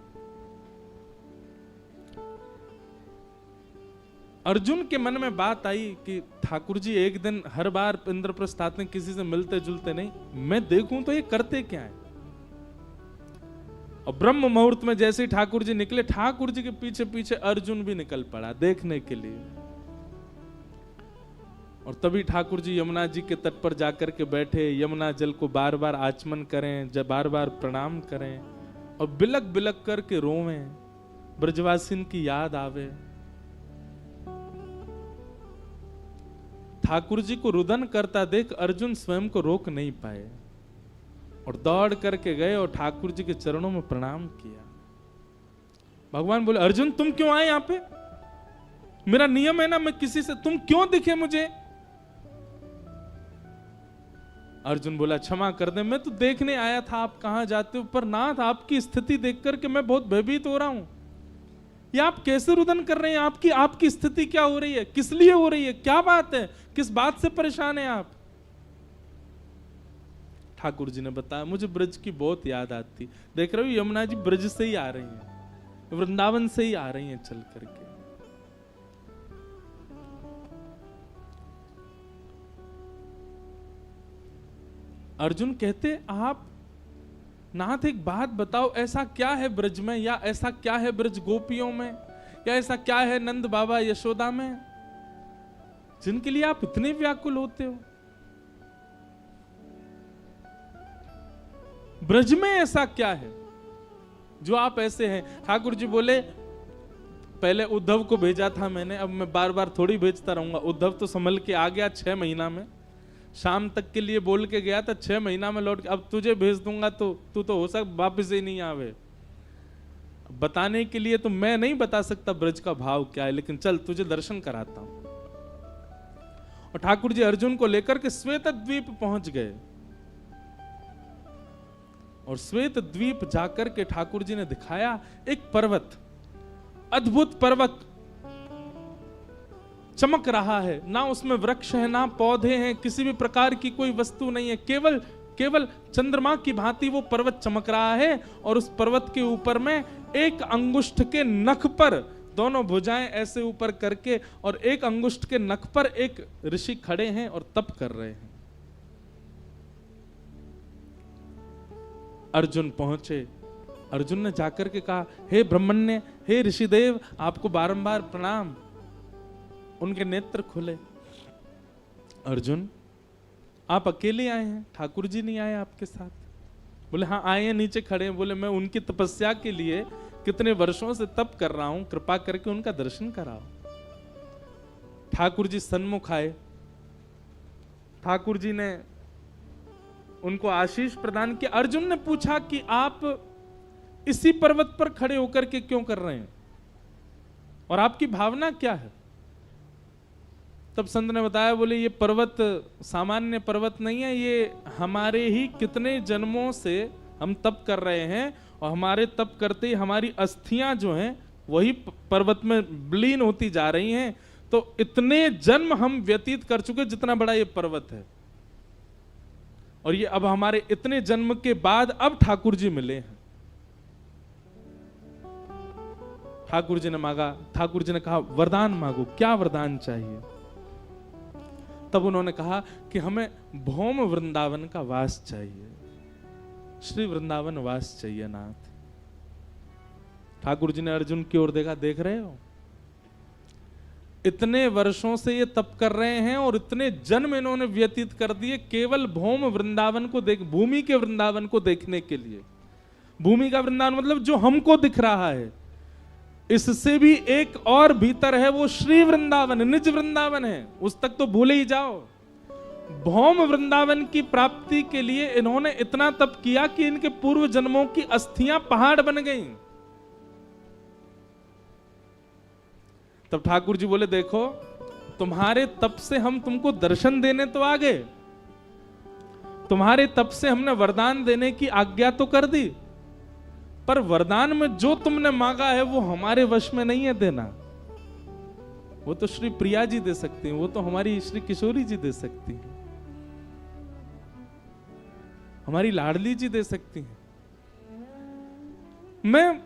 अर्जुन के मन में बात आई कि ठाकुर जी एक दिन हर बार इंद्रप्रस्थ आते हैं, किसी से मिलते जुलते नहीं, मैं देखूं तो ये करते क्या है। और ब्रह्म मुहूर्त में जैसे ही ठाकुर जी निकले, ठाकुर जी के पीछे पीछे अर्जुन भी निकल पड़ा देखने के लिए। और तभी ठाकुर जी यमुना जी के तट पर जाकर के बैठे, यमुना जल को बार बार आचमन करें, जब बार बार प्रणाम करें और बिलक बिलक करके रोवें, ब्रजवासिन की याद आवे। ठाकुर जी को रुदन करता देख अर्जुन स्वयं को रोक नहीं पाए और दौड़ करके गए और ठाकुर जी के चरणों में प्रणाम किया। भगवान बोले अर्जुन तुम क्यों आए यहाँ पे? मेरा नियम है ना, मैं किसी से, तुम क्यों दिखे मुझे? अर्जुन बोला क्षमा कर दे, मैं तो देखने आया था आप कहां जाते हो, पर नाथ आपकी स्थिति देख करके मैं बहुत भयभीत हो रहा हूं। ये आप कैसे रुदन कर रहे हैं? आपकी स्थिति क्या हो रही है? किस लिए हो रही है? क्या बात है? किस बात से परेशान है आप? ठाकुर जी ने बताया मुझे ब्रज की बहुत याद आती। देख रहे हो यमुना जी ब्रज से ही आ रही हैं, वृंदावन से ही आ रही हैं चल करके। अर्जुन कहते आप नाथ एक बात बताओ, ऐसा क्या है ब्रज में, या ऐसा क्या है ब्रज गोपियों में, या ऐसा क्या है नंद बाबा यशोदा में, जिनके लिए आप इतने व्याकुल होते हो? ब्रज में ऐसा क्या है जो आप ऐसे हैं? ठाकुर जी बोले पहले उद्धव को भेजा था मैंने, अब मैं बार बार थोड़ी भेजता रहूंगा। उद्धव तो संभल के आ गया 6 महीना में, शाम तक के लिए बोल के गया था, 6 महीना में लौट के। अब तुझे भेज दूंगा तो तू तो हो सकता वापिस ही नहीं आवे। बताने के लिए तो मैं नहीं बता सकता ब्रज का भाव क्या है, लेकिन चल तुझे दर्शन कराता हूं। और ठाकुर जी अर्जुन को लेकर के श्वेत द्वीप पहुंच गए, और श्वेत द्वीप जाकर के ठाकुर जी ने दिखाया एक पर्वत, अद्भुत पर्वत चमक रहा है, ना उसमें वृक्ष है ना पौधे हैं, किसी भी प्रकार की कोई वस्तु नहीं है, केवल चंद्रमा की भांति वो पर्वत चमक रहा है। और उस पर्वत के ऊपर में एक अंगुष्ठ के नख पर, दोनों भुजाएं ऐसे ऊपर करके, और एक अंगुष्ठ के नख पर एक ऋषि खड़े हैं और तप कर रहे हैं। अर्जुन पहुंचे, अर्जुन ने जाकर के कहा, हे ब्रह्मण्य, हे ऋषिदेव, आपको बारंबार प्रणाम। उनके नेत्र खुले। अर्जुन, आप अकेले आए हैं, ठाकुर जी नहीं आए आपके साथ? बोले हाँ आए हैं, नीचे खड़े हैं। बोले मैं उनकी तपस्या के लिए कितने वर्षों से तप कर रहा हूं, कृपा करके उनका दर्शन कराओ। ठाकुर जी सन्मुख आए, ठाकुर जी ने उनको आशीष प्रदान किया। अर्जुन ने पूछा कि आप इसी पर्वत पर खड़े होकर के क्यों कर रहे हैं, और आपकी भावना क्या है? तब संत ने बताया, बोले ये पर्वत सामान्य पर्वत नहीं है, ये हमारे ही कितने जन्मों से हम तप कर रहे हैं, और हमारे तप करते ही हमारी अस्थियां जो हैं वही पर्वत में विलीन होती जा रही हैं। तो इतने जन्म हम व्यतीत कर चुके जितना बड़ा ये पर्वत है, और ये अब हमारे इतने जन्म के बाद अब ठाकुर जी मिले हैं। ठाकुर जी ने मांगा, ठाकुर जी ने कहा वरदान मांगो, क्या वरदान चाहिए? तब उन्होंने कहा कि हमें भौम वृंदावन का वास चाहिए, श्री वृंदावन वास चाहिए नाथ। ठाकुर जी ने अर्जुन की ओर देखा, देख रहे हो इतने वर्षों से ये तप कर रहे हैं और इतने जन्म इन्होंने व्यतीत कर दिए केवल भौम वृंदावन को देख, भूमि के वृंदावन को देखने के लिए। भूमि का वृंदावन मतलब जो हमको दिख रहा है, इससे भी एक और भीतर है, वो श्री वृंदावन, निज वृंदावन है, उस तक तो भूले ही जाओ। भौम वृंदावन की प्राप्ति के लिए इन्होंने इतना तप किया कि इनके पूर्व जन्मों की अस्थियां पहाड़ बन गईं। तब ठाकुर जी बोले, देखो तुम्हारे तप से हम तुमको दर्शन देने तो आ गए, तुम्हारे तप से हमने वरदान देने की आज्ञा तो कर दी, पर वरदान में जो तुमने मांगा है वो हमारे वश में नहीं है देना। वो तो श्री प्रिया जी दे सकती हैं, वो तो हमारी श्री किशोरी जी दे सकती हैं, हमारी लाडली जी दे सकती हैं।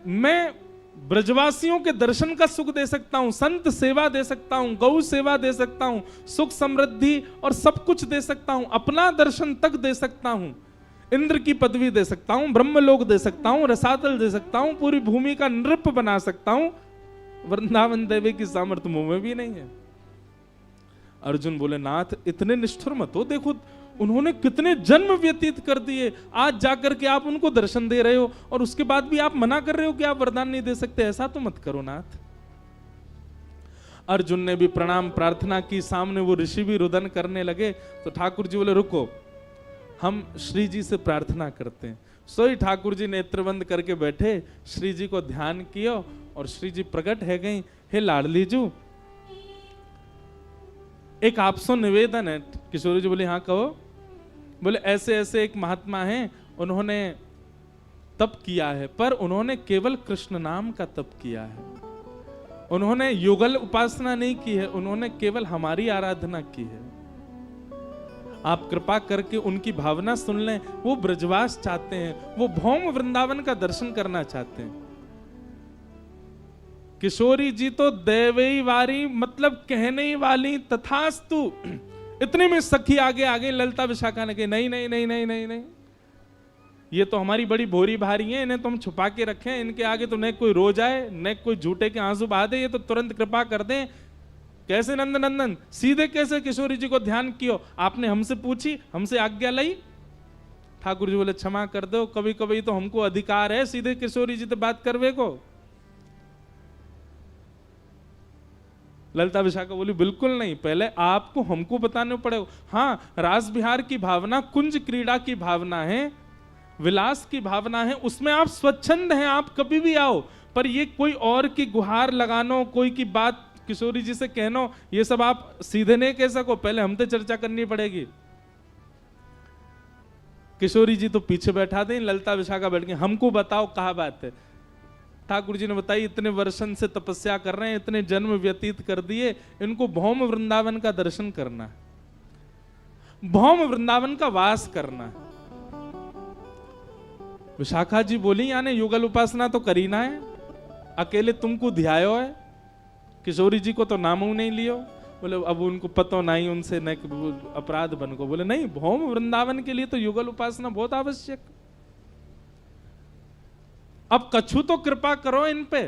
मैं ब्रजवासियों के दर्शन का सुख दे सकता हूं, संत सेवा दे सकता हूं, गौ सेवा दे सकता हूं, सुख समृद्धि और सब कुछ दे सकता हूं, अपना दर्शन तक दे सकता हूं, इंद्र की पदवी दे सकता हूं, ब्रह्मलोक दे सकता हूं, रसातल दे सकता हूं, पूरी भूमि का नृप बना सकता हूं। वृंदावन देवी की सामर्थ्य मुंह में भी नहीं है। अर्जुन बोले, नाथ इतने निष्ठुर मत हो, देखो उन्होंने कितने जन्म व्यतीत कर दिए, आज जाकर के आप उनको दर्शन दे रहे हो और उसके बाद भी आप मना कर रहे हो कि आप वरदान नहीं दे सकते। ऐसा तो मत करो नाथ। अर्जुन ने भी प्रणाम प्रार्थना की, सामने वो ऋषि भी रुदन करने लगे। तो ठाकुर जी बोले, रुको, हम श्री जी से प्रार्थना करते हैं। सोई ठाकुर जी नेत्र बंद करके बैठे, श्री जी को ध्यान किया और श्री जी प्रकट है गई। हे लाडली जू, एक आपसे निवेदन है। किशोरी जी बोले, हाँ कहो। बोले, ऐसे ऐसे एक महात्मा हैं, उन्होंने तप किया है, पर उन्होंने केवल कृष्ण नाम का तप किया है, उन्होंने युगल उपासना नहीं की है, उन्होंने केवल हमारी आराधना की है। आप कृपा करके उनकी भावना सुन लें। वो ब्रजवास चाहते हैं, वो भौम वृंदावन का दर्शन करना चाहते हैं। किशोरी जी तो देवई वारी, मतलब कहने ही वाली, तथास्तु। इतने में सखी आगे आगे ललता विशाखा ने कही, नहीं नहीं नहीं नहीं नहीं नहीं, ये तो हमारी बड़ी भोरी भारी है, इन्हें तो हम छुपा के रखें, इनके आगे तो न कोई रो जाए न कोई झूठे के आंसू बहा दे, ये तो तुरंत कृपा कर दें। कैसे नंद नंदन, सीधे कैसे किशोरी जी को ध्यान कियो? आपने हमसे पूछी, हमसे आज्ञा ली? ठाकुर जी बोले, क्षमा कर दो, कभी कभी तो हमको अधिकार है सीधे किशोरी जी से बात करवे को। ललिता विशाखा बोली बिल्कुल नहीं, पहले आपको हमको बताने पड़ेगा। हाँ, रास विहार की भावना, कुंज क्रीड़ा की भावना है, विलास की भावना है, उसमें आप स्वच्छंद हैं, आप कभी भी आओ। पर ये कोई और की गुहार लगानो, कोई की बात किशोरी जी से कहनो, ये सब आप सीधे नहीं कह सको, पहले हमसे चर्चा करनी पड़ेगी। किशोरी जी तो पीछे बैठा दें, ललिता विशाखा बैठ गई, हमको बताओ कहाँ बात है। ठाकुर जी ने बताई, इतने वर्षन से तपस्या कर रहे हैं, इतने जन्म व्यतीत कर दिए, इनको भौम वृंदावन का दर्शन करना है, भौम वृंदावन का वास करना है। विशाखा जी बोली, यानी युगल उपासना तो करी ना है, अकेले तुमको ध्यायो है, किशोरी जी को तो नामों नहीं लियो। बोले अब उनको पतो नहीं, उनसे न अपराध बन को। बोले नहीं, भौम वृंदावन के लिए तो युगल उपासना बहुत आवश्यक। अब कछु तो कृपा करो इन पे।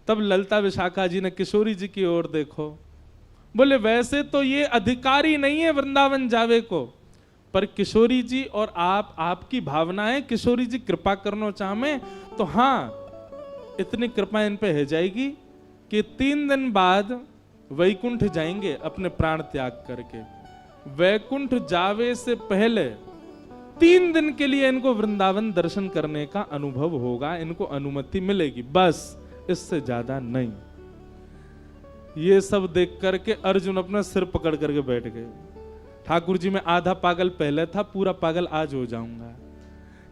तब ललिता विशाखा जी ने किशोरी जी की ओर देखो, बोले वैसे तो ये अधिकारी नहीं है वृंदावन जावे को, पर किशोरी जी और आपकी भावनाएं, किशोरी जी कृपा करना चाहे तो हाँ, इतनी कृपा इन पे है जाएगी कि 3 दिन बाद वैकुंठ जाएंगे अपने प्राण त्याग करके। वैकुंठ जावे से पहले 3 दिन के लिए इनको वृंदावन दर्शन करने का अनुभव होगा, इनको अनुमति मिलेगी, बस इससे ज्यादा नहीं। ये सब देख करके अर्जुन अपना सिर पकड़ करके बैठ गए। ठाकुर जी, मैं आधा पागल पहले था, पूरा पागल आज हो जाऊंगा।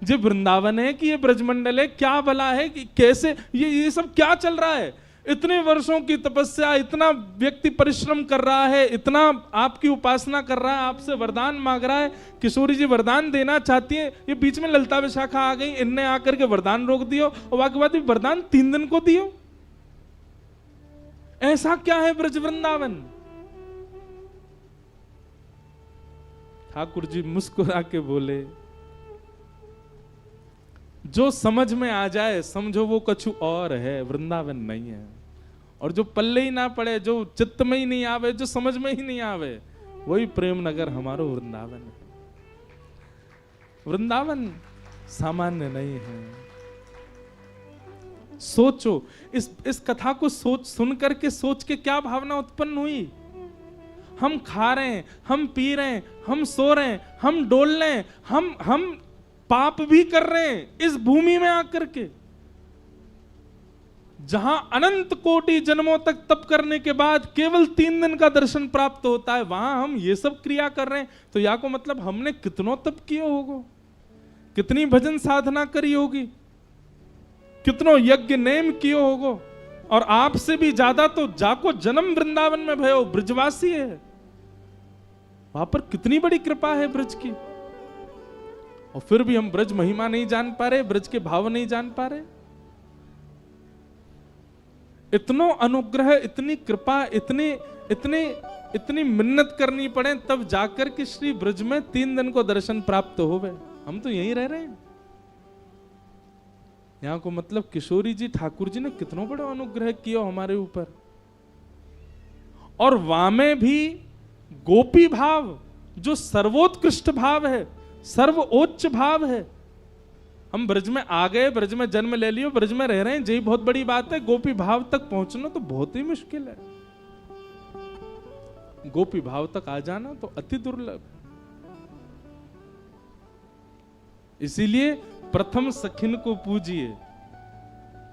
ये वृंदावन है कि ये ब्रजमंडल है, क्या भला है कि कैसे ये सब क्या चल रहा है? इतने वर्षों की तपस्या, इतना व्यक्ति परिश्रम कर रहा है, इतना आपकी उपासना कर रहा है, आपसे वरदान मांग रहा है। किशोरी जी वरदान देना चाहती है, ये बीच में ललिता विशाखा आ गई, इनने आकर के वरदान रोक दियो, और बाकी बात वरदान 3 दिन को दियो। ऐसा क्या है ब्रज वृंदावन? ठाकुर जी मुस्कुरा के बोले, जो समझ में आ जाए समझो वो कछु और है, वृंदावन नहीं है। और जो पल्ले ही ना पड़े, जो चित्त में ही नहीं आवे, जो समझ में ही नहीं आवे, वही प्रेम नगर हमारो वृंदावन है। वृंदावन सामान्य नहीं है। सोचो, इस कथा को सुन करके सोच के क्या भावना उत्पन्न हुई? हम खा रहे हैं, हम पी रहे हैं, हम सो रहे हैं, हम डोल रहे हैं, हम पाप भी कर रहे हैं इस भूमि में आकर के, जहां अनंत कोटि जन्मों तक तप करने के बाद केवल 3 दिन का दर्शन प्राप्त होता है, वहां हम ये सब क्रिया कर रहे हैं। तो या को मतलब हमने कितनो तप किया होगा, कितनी भजन साधना करी होगी, कितनो यज्ञ नेम कियो होगो। और आपसे भी ज्यादा तो जाको जन्म वृंदावन में भयो, ब्रजवासी है, वहां पर कितनी बड़ी कृपा है ब्रज की। और फिर भी हम ब्रज महिमा नहीं जान पा रहे, ब्रज के भाव नहीं जान पा रहे। इतनो अनुग्रह, इतनी कृपा, इतनी मिन्नत करनी पड़े तब जाकर के श्री ब्रज में 3 दिन को दर्शन प्राप्त होवे। हम तो यहीं रह रहे हैं। यहां को मतलब किशोरी जी, ठाकुर जी ने कितनो बड़ा अनुग्रह किया हमारे ऊपर। और वामे भी गोपी भाव, जो सर्वोत्कृष्ट भाव है, सर्वोच्च भाव है। हम ब्रज में आ गए, ब्रज में जन्म ले लियो, ब्रज में रह रहे हैं, यही बहुत बड़ी बात है। गोपी भाव तक पहुंचना तो बहुत ही मुश्किल है। गोपी भाव तक आ जाना तो अति दुर्लभ। इसीलिए प्रथम सखिन को पूजिए,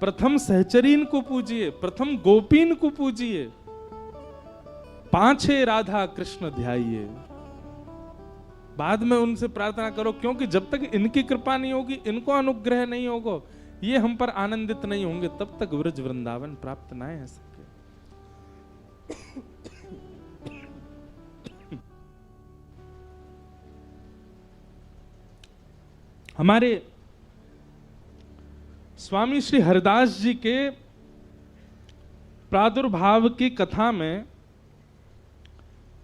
प्रथम सहचरीन को पूजिए, प्रथम गोपीन को पूजिए, पांचे राधा कृष्ण ध्याइए। बाद में उनसे प्रार्थना करो, क्योंकि जब तक इनकी कृपा नहीं होगी, इनको अनुग्रह नहीं होगा, ये हम पर आनंदित नहीं होंगे, तब तक ब्रज वृंदावन प्राप्त ना है सके। हमारे स्वामी श्री हरिदास जी के प्रादुर्भाव की कथा में,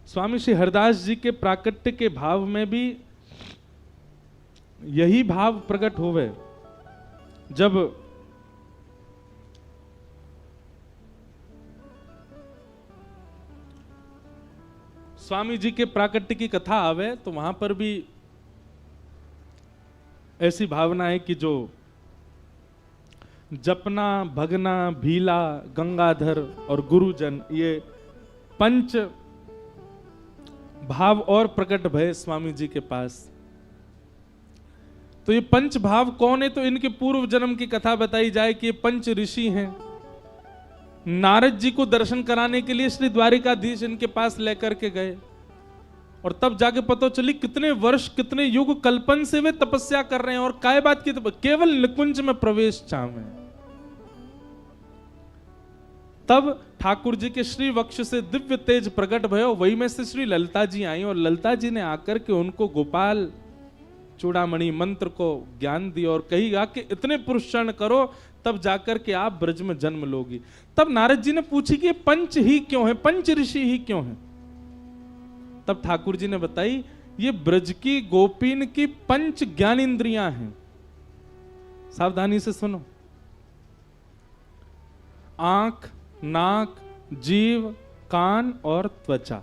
स्वामी श्री हरिदास जी के प्राकट्य के भाव में भी यही भाव प्रकट होवे। जब स्वामी जी के प्राकट्य की कथा आवे तो वहां पर भी ऐसी भावना है कि जो जपना, भगना, भीला, गंगाधर और गुरुजन, ये पंच भाव और प्रकट भय स्वामी जी के पास। तो ये पंच भाव कौन है? तो इनके पूर्व जन्म की कथा बताई जाए कि ये पंच ऋषि हैं। नारद जी को दर्शन कराने के लिए श्री द्वारिकाधीश इनके पास लेकर के गए, और तब जाके पता चली कितने वर्ष, कितने युग कल्पन से वे तपस्या कर रहे हैं, और काय बात की केवल निकुंज में प्रवेश चाहे। तब ठाकुर जी के श्री वक्ष से दिव्य तेज प्रकट भयो, वही में से श्री ललिता जी आई, और ललिता जी ने आकर के उनको गोपाल चूड़ामणि मंत्र को ज्ञान दिया और कहीगा कि इतने पुरुषार्थ करो तब जाकर के आप ब्रज में जन्म लोगी। तब नारद जी ने पूछी कि पंच ही क्यों है, पंच ऋषि ही क्यों है? तब ठाकुर जी ने बताई ये ब्रज की गोपीन की पंच ज्ञानेंद्रियां हैं। सावधानी से सुनो। आंख, नाक, जीव, कान और त्वचा,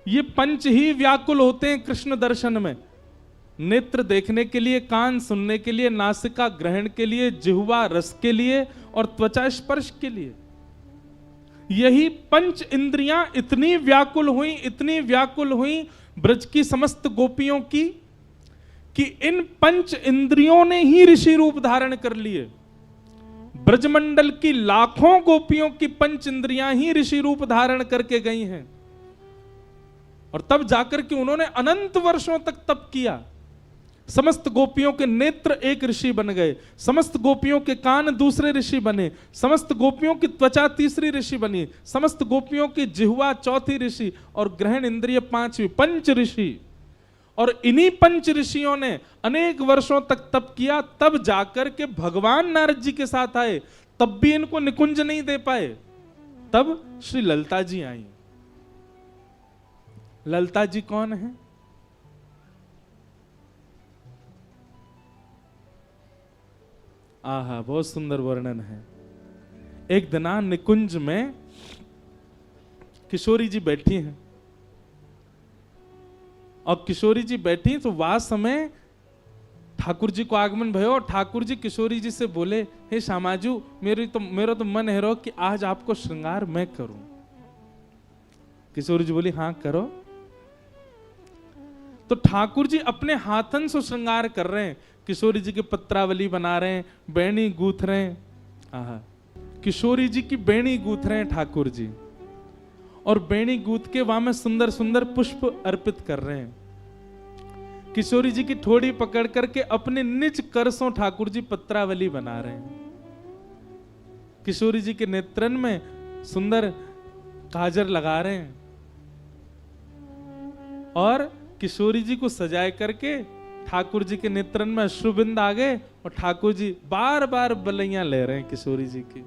ये पंच ही व्याकुल होते हैं कृष्ण दर्शन में। नेत्र देखने के लिए, कान सुनने के लिए, नासिका ग्रहण के लिए, जिह्वा रस के लिए और त्वचा स्पर्श के लिए। यही पंच इंद्रियां इतनी व्याकुल हुई, इतनी व्याकुल हुई ब्रज की समस्त गोपियों की, कि इन पंच इंद्रियों ने ही ऋषि रूप धारण कर लिए। ब्रजमंडल की लाखों गोपियों की पंच इंद्रियां ही ऋषि रूप धारण करके गई हैं, और तब जाकर के उन्होंने अनंत वर्षों तक तप किया। समस्त गोपियों के नेत्र एक ऋषि बन गए, समस्त गोपियों के कान दूसरे ऋषि बने, समस्त गोपियों की त्वचा तीसरी ऋषि बनी, समस्त गोपियों की जिह्वा चौथी ऋषि और ग्रहण इंद्रिय पांचवी, पंच ऋषि। और इन्हीं पंच ऋषियों ने अनेक वर्षों तक तप किया, तब जाकर के भगवान नारद जी के साथ आए, तब भी इनको निकुंज नहीं दे पाए। तब श्री ललिता जी आई। ललिता जी कौन है? आहा, बहुत सुंदर वर्णन है। एक दिना निकुंज में किशोरी जी बैठी हैं, और किशोरी जी बैठी तो वह समय ठाकुर जी को आगमन भयो, और ठाकुर जी किशोरी जी से बोले, हे श्यामाजू, मेरा तो मन है रो कि आज आपको श्रृंगार मैं करूं। किशोरी जी बोली, हाँ करो। तो ठाकुर जी अपने हाथन से श्रृंगार कर रहे हैं, किशोरी जी की पत्रावली बना रहे हैं, बैणी गूंथ रहे हैं। आहा, किशोरी जी की बैणी गूंथ रहे हैं ठाकुर जी, और बैणी गूंथ के वहां में सुंदर सुंदर पुष्प अर्पित कर रहे हैं। किशोरी जी की ठोड़ी पकड़ करके अपने निज करसों ठाकुर जी पत्रावली बना रहे हैं। किशोरी जी के नेत्रन में सुंदर काजर लगा रहे हैं, और किशोरी जी को सजाए करके ठाकुर जी के नेत्रन में अश्रुबिंद आ गए, और ठाकुर जी बार बार बलैया ले रहे हैं किशोरी जी की।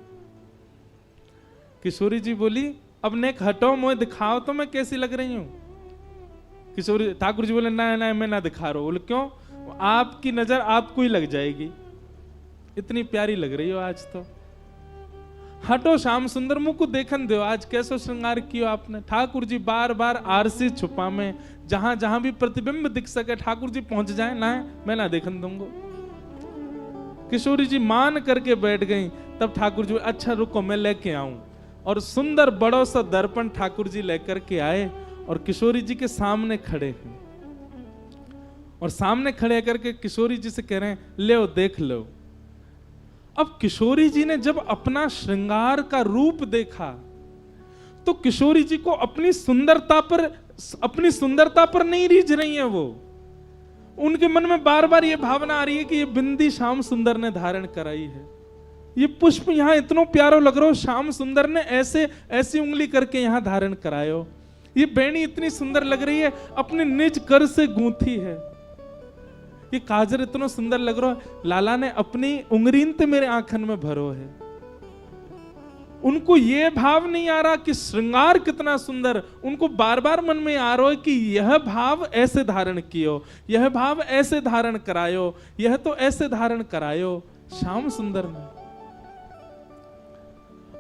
किशोरी जी बोली, अब नेक हटो, मुझे दिखाओ तो मैं कैसी लग रही हूं। किशोरी ठाकुर जी बोले, ना ना मैं ना दिखा रहा हूं। बोले क्यों? आपकी नजर आपको ही लग जाएगी, इतनी प्यारी लग रही हो आज तो। हटो श्याम सुंदर, मुंह को देखन दो, आज कैसो श्रृंगार कियो आपने। ठाकुर जी बार बार आरसी छुपा में, जहां जहां भी प्रतिबिंब दिख सके ठाकुर जी पहुंच जाए, ना मैं ना देखन दूंगा। किशोरी जी मान करके बैठ गई। तब ठाकुर जी, अच्छा रुको मैं लेके आऊं, और सुंदर बड़ो सा दर्पण ठाकुर जी लेकर के आए, और किशोरी जी के सामने खड़े हैं, और सामने खड़े करके किशोरी जी से कह रहे हैं, ले देख लो। अब किशोरी जी ने जब अपना श्रृंगार का रूप देखा, तो किशोरी जी को अपनी सुंदरता पर नहीं रीझ रही है वो। उनके मन में बार बार ये भावना आ रही है कि ये बिंदी श्याम सुंदर ने धारण कराई है, ये पुष्प यहां इतना प्यारो लग रहा हो, श्याम सुंदर ने ऐसे ऐसी उंगली करके यहां धारण करायो, ये बैणी इतनी सुंदर लग रही है, अपने निज कर से गूंथी है, ये काजर इतना सुंदर लग रहा है, लाला ने अपनी उंगलीन ते मेरे आंखन में भरो है। उनको ये भाव नहीं आ रहा कि श्रृंगार कितना सुंदर, उनको बार बार मन में आ रहा है कि यह भाव ऐसे धारण कियो, यह भाव ऐसे धारण करायो, यह तो ऐसे धारण करायो। श्याम सुंदर ने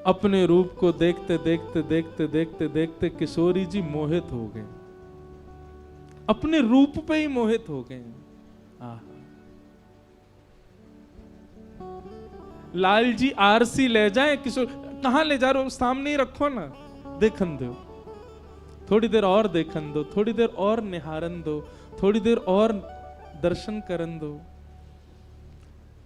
अपने रूप को देखते देखते देखते देखते देखते किशोरी जी मोहित हो गए, अपने रूप पे ही मोहित हो गए। लाल जी आरसी ले जाए, किशोर कहाँ ले जा रहे हो, सामने ही रखो ना, देखन दो, थोड़ी देर और देखन दो, थोड़ी देर और निहारन दो, थोड़ी देर और दर्शन करन दो।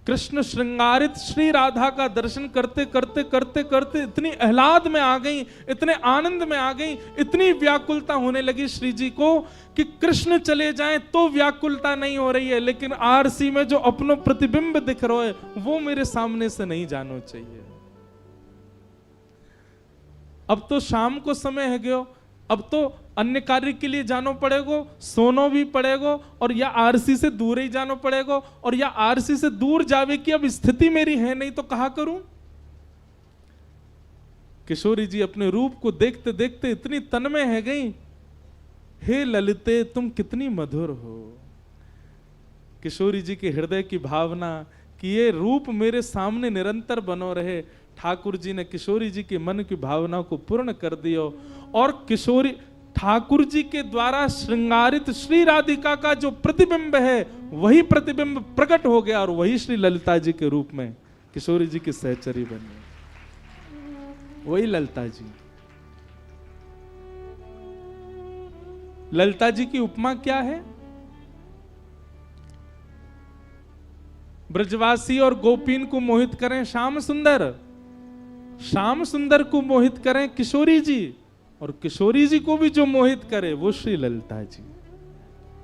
कृष्ण श्रृंगारित श्री राधा का दर्शन करते करते करते करते इतनी आह्लाद में आ गई, इतने आनंद में आ गई, इतनी व्याकुलता होने लगी श्री जी को कि कृष्ण चले जाएं तो व्याकुलता नहीं हो रही है, लेकिन आरसी में जो अपनो प्रतिबिंब दिख रहा है वो मेरे सामने से नहीं जाना चाहिए। अब तो शाम को समय है गयो, अब तो अन्य कार्य के लिए जानो पड़ेगा, सोनो भी पड़ेगा, और या आरसी से दूर ही जानो पड़ेगा, और या आरसी से दूर जावे की अब स्थिति मेरी है नहीं तो कहा करूं। किशोरी जी अपने रूप को देखते देखते इतनी तन्मय है गई, हे ललिते तुम कितनी मधुर हो। किशोरी जी के हृदय की भावना कि ये रूप मेरे सामने निरंतर बनो रहे, ठाकुर जी ने किशोरी जी के मन की भावना को पूर्ण कर दियो, और किशोरी ठाकुर जी के द्वारा श्रृंगारित श्री राधिका का जो प्रतिबिंब है वही प्रतिबिंब प्रकट हो गया, और वही श्री ललिता जी के रूप में किशोरी जी की सहचरी बनी, वही ललिता जी। ललिता जी की उपमा क्या है? ब्रजवासी और गोपीन को मोहित करें श्याम सुंदर, श्याम सुंदर को मोहित करें किशोरी जी, और किशोरी जी को भी जो मोहित करे वो श्री ललिता जी,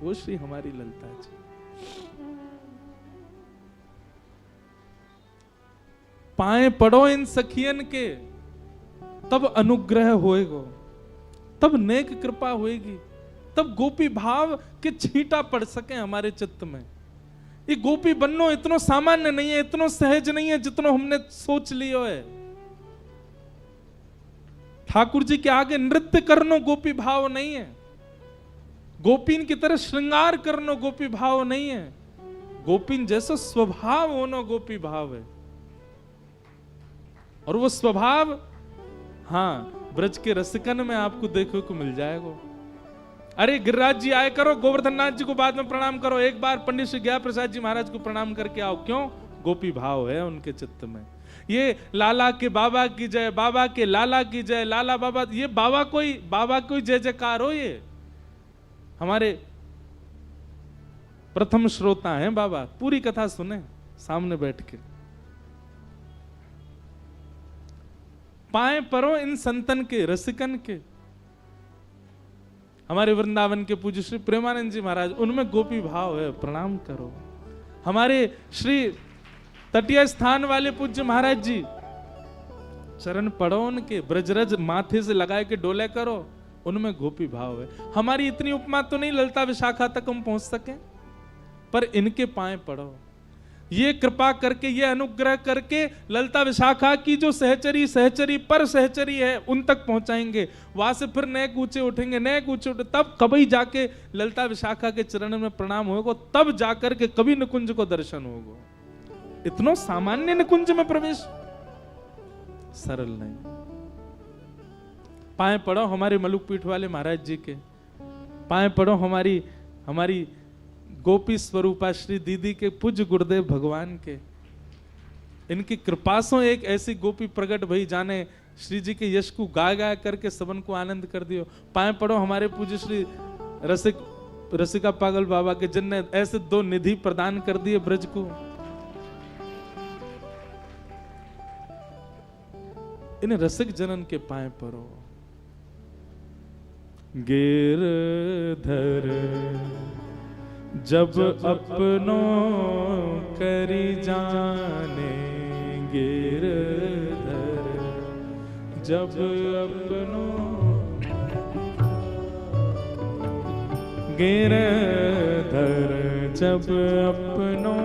वो श्री हमारी ललिता जी। पाए पड़ो इन सखियन के, तब अनुग्रह होएगो, तब नेक कृपा होएगी, तब गोपी भाव के छींटा पड़ सके हमारे चित्त में। ये गोपी बननो इतनो सामान्य नहीं है, इतनो सहज नहीं है जितनो हमने सोच लियो है। ठाकुर जी के आगे नृत्य करनो गोपी भाव नहीं है, गोपीन की तरह श्रृंगार करनो गोपी भाव नहीं है, गोपीन जैसा स्वभाव होना गोपी भाव है। और वो स्वभाव हाँ ब्रज के रसिकन में आपको देखने को मिल जाएगा। अरे गिरिराज जी आए करो, गोवर्धन नाथ जी को बाद में प्रणाम करो, एक बार पंडित श्री गया प्रसाद जी महाराज को प्रणाम करके आओ। क्यों? गोपी भाव है उनके चित्त में। ये लाला के बाबा की जय, बाबा के लाला की जय, लाला बाबा, ये बाबा कोई जय जयकार हो। ये हमारे प्रथम श्रोता हैं बाबा, पूरी कथा सुने सामने बैठ के। पाए परो इन संतन के, रसिकन के। हमारे वृंदावन के पूज्य श्री प्रेमानंद जी महाराज, उनमें गोपी भाव है, प्रणाम करो। हमारे श्री तटीय स्थान वाले पूज्य महाराज जी, चरण पड़ो उनके, ब्रजरज माथे से लगाए के डोले करो, उनमें गोपी भाव है। हमारी इतनी उपमा तो नहीं ललिता विशाखा तक हम पहुंच सके, पर इनके पाए पड़ो। ये कृपा करके, ये अनुग्रह करके ललिता विशाखा की जो सहचरी पर सहचरी है उन तक पहुंचाएंगे। वहां से फिर नए ऊंचे उठेंगे, नए ऊंचे उठे, तब कभी जाके ललिता विशाखा के चरण में प्रणाम होगा, तब जाकर के कभी निकुंज को दर्शन होगा। इतना सामान्य निकुंज में प्रवेश सरल नहीं। पाए पड़ो हमारे मलुक पीठ वाले महाराज जी के, पाए पड़ो हमारी गोपी स्वरूपा श्री दीदी के पूज्य गुरुदेव भगवान के। इनकी कृपा से एक ऐसी गोपी प्रगट भई जाने श्री जी के यश को गा गा करके सबन को आनंद कर दियो। पाए पड़ो हमारे पूज्य श्री रसिका पागल बाबा के, जिनने ऐसे दो निधि प्रदान कर दिए ब्रज को। इन रसिक जनन के पाए पड़ो। गिरधर जब अपनों करी जाने, गिरधर जब अपनों, गिरधर जब अपनों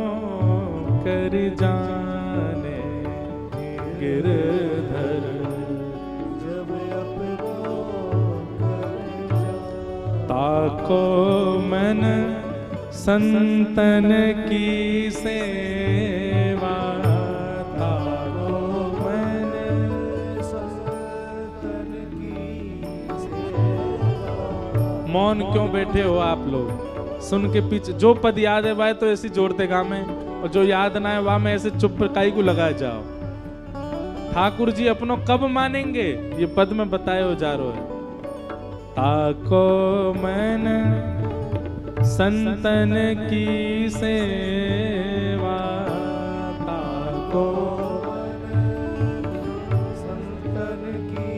करी जाने, गिरधर जब अपनों करी जाने। ताको मन संतन की सेवा, ताको मन संतन की सेवा। मौन क्यों बैठे हो आप लोग? सुन के पीछे जो पद याद है भाई तो ऐसी जोड़ते गामे। और जो याद ना है वहां में ऐसे चुप काई को लगा जाओ। ठाकुर जी अपनों कब मानेंगे, ये पद में बताए हो जा रहे है। ताको मैंने संतन की सेवा, ताको संतन की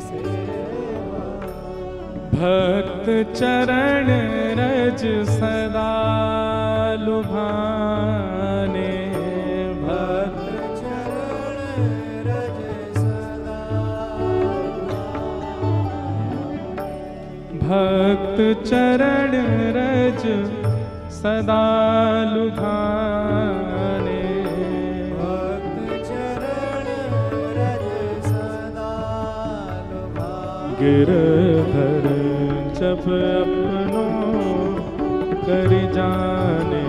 सेवा, भक्त चरण रज सदा लुभाने, भक्त चरण रज सदा, भक्त चरण रज सदा लुभाने, भक्त चरण रज सदा लुभाने, गिरधर जब अपनों कर जाने,